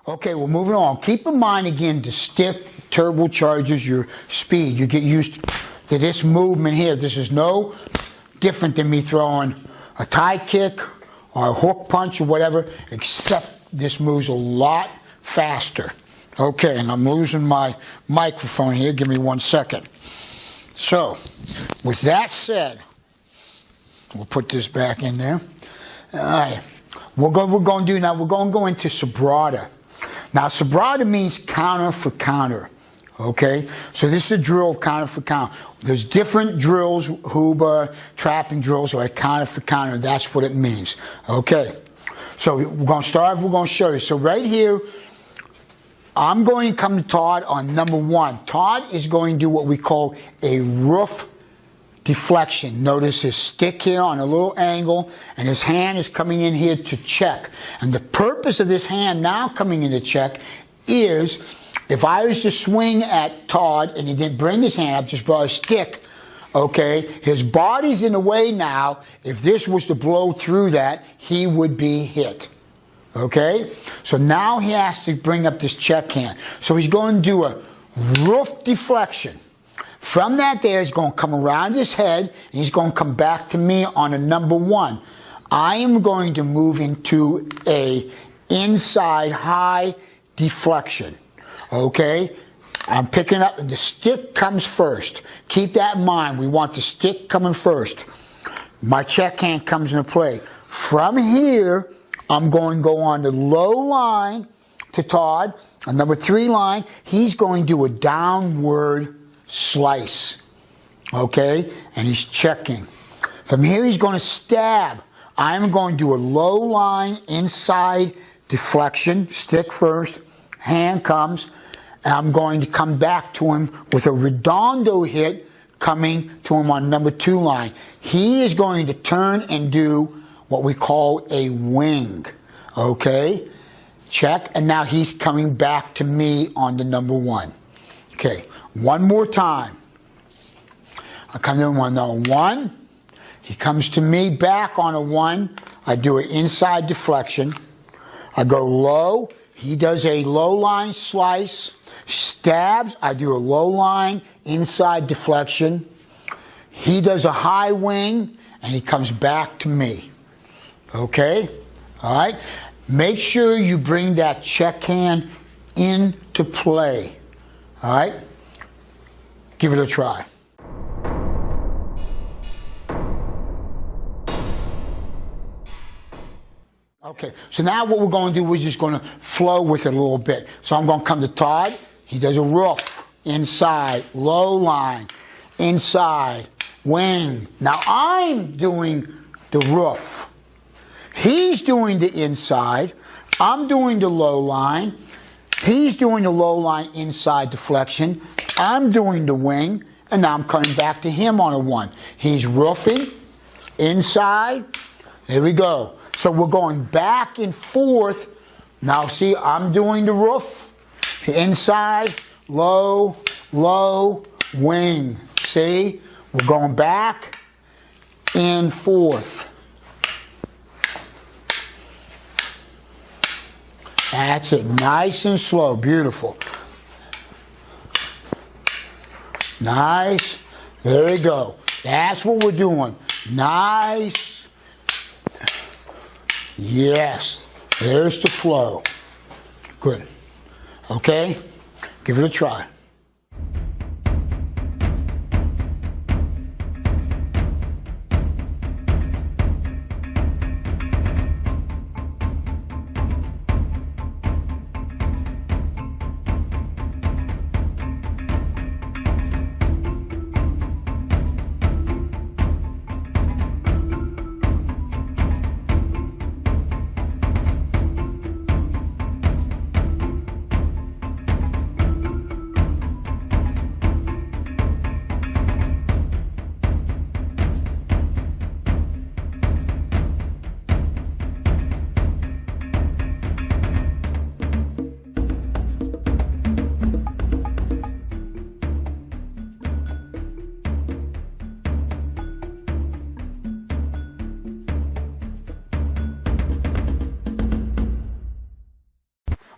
Okay, we're moving on. Keep in mind again, the stick turbocharges your speed. You get used to this movement here. This is no different than me throwing a tie kick or a hook punch or whatever, except this moves a lot faster. Okay, and I'm losing my microphone here. Give me 1 second. So, with that said, we'll put this back in there. All right, we're going to do now, we're going to go into Sumbrada. Now, Sumbrada means counter for counter. Okay, so this is a drill counter for counter. There's different drills, Huber, trapping drills, or counter for counter. That's what it means. Okay, so we're going to start, we're going to show you. So right here, I'm going to come to Todd on number 1. Todd is going to do what we call a roof deflection. Notice his stick here on a little angle, and his hand is coming in here to check. And the purpose of this hand now coming in to check is, if I was to swing at Todd and he didn't bring his hand up, just brought a stick, okay, his body's in the way now. If this was to blow through that, he would be hit. Okay? So now he has to bring up this check hand. So he's going to do a roof deflection. From that there, he's going to come around his head, and he's going to come back to me on a number 1. I am going to move into a inside high deflection. Okay? I'm picking up, and the stick comes first. Keep that in mind. We want the stick coming first. My check hand comes into play. From here, I'm going to go on the low line to Todd. On number 3 line, he's going to do a downward slice. Okay? And he's checking. From here, he's going to stab. I'm going to do a low line inside deflection. Stick first. Hand comes. And I'm going to come back to him with a redondo hit coming to him on number 2 line. He is going to turn and do what we call a wing. Okay? Check. And now he's coming back to me on the number 1. Okay. One more time. I come to him on the 1. He comes to me back on a 1. I do an inside deflection. I go low. He does a low line slice. Stabs. I do a low line inside deflection. He does a high wing, and he comes back to me. Okay? All right? Make sure you bring that check hand into play. All right? Give it a try. Okay, so now what we're going to do, we're just going to flow with it a little bit. So I'm going to come to Todd. He does a roof, inside, low line, inside, wing. Now I'm doing the roof. He's doing the inside. I'm doing the low line. He's doing the low line inside deflection. I'm doing the wing. And now I'm coming back to him on a 1. He's roofing, inside. There we go. So we're going back and forth. Now see, I'm doing the roof, inside, low, low, wing. See, we're going back and forth. That's it, nice and slow, beautiful. Nice, there we go. That's what we're doing. Nice. Yes, there's the flow. Good. Okay, give it a try.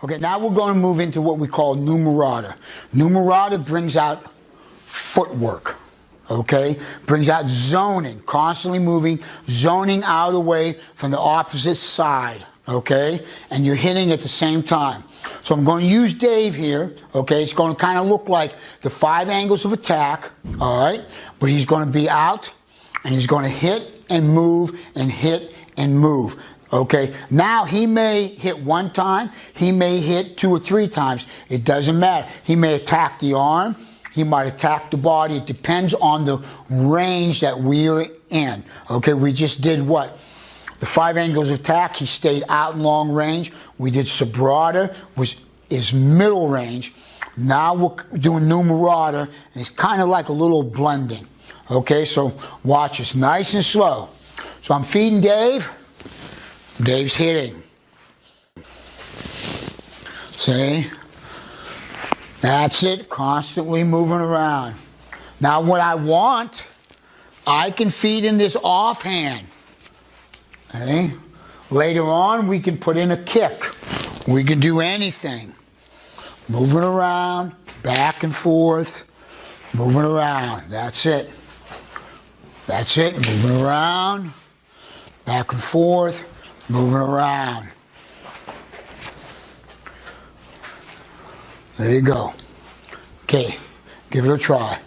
Okay, now we're going to move into what we call Numerada. Numerada brings out footwork, okay? Brings out zoning, constantly moving, zoning out of the way from the opposite side, okay? And you're hitting at the same time. So I'm going to use Dave here, okay? It's going to kind of look like the 5 angles of attack, all right? But he's going to be out, and he's going to hit and move and hit and move. Okay, now he may hit 1 time, he may hit 2 or 3 times. It doesn't matter. He may attack the arm, he might attack the body. It depends on the range that we're in. Okay, we just did what? The 5 angles of attack, he stayed out in long range. We did Sumbrada, which is middle range. Now we're doing Numerada, and it's kind of like a little blending. Okay, so watch this, nice and slow. So I'm feeding Dave. Dave's hitting. See? That's it, constantly moving around. Now what I want, I can feed in this offhand. Okay? Later on, we can put in a kick. We can do anything. Moving around, back and forth, moving around. That's it. That's it, moving around, back and forth, moving around. There you go. Okay, give it a try.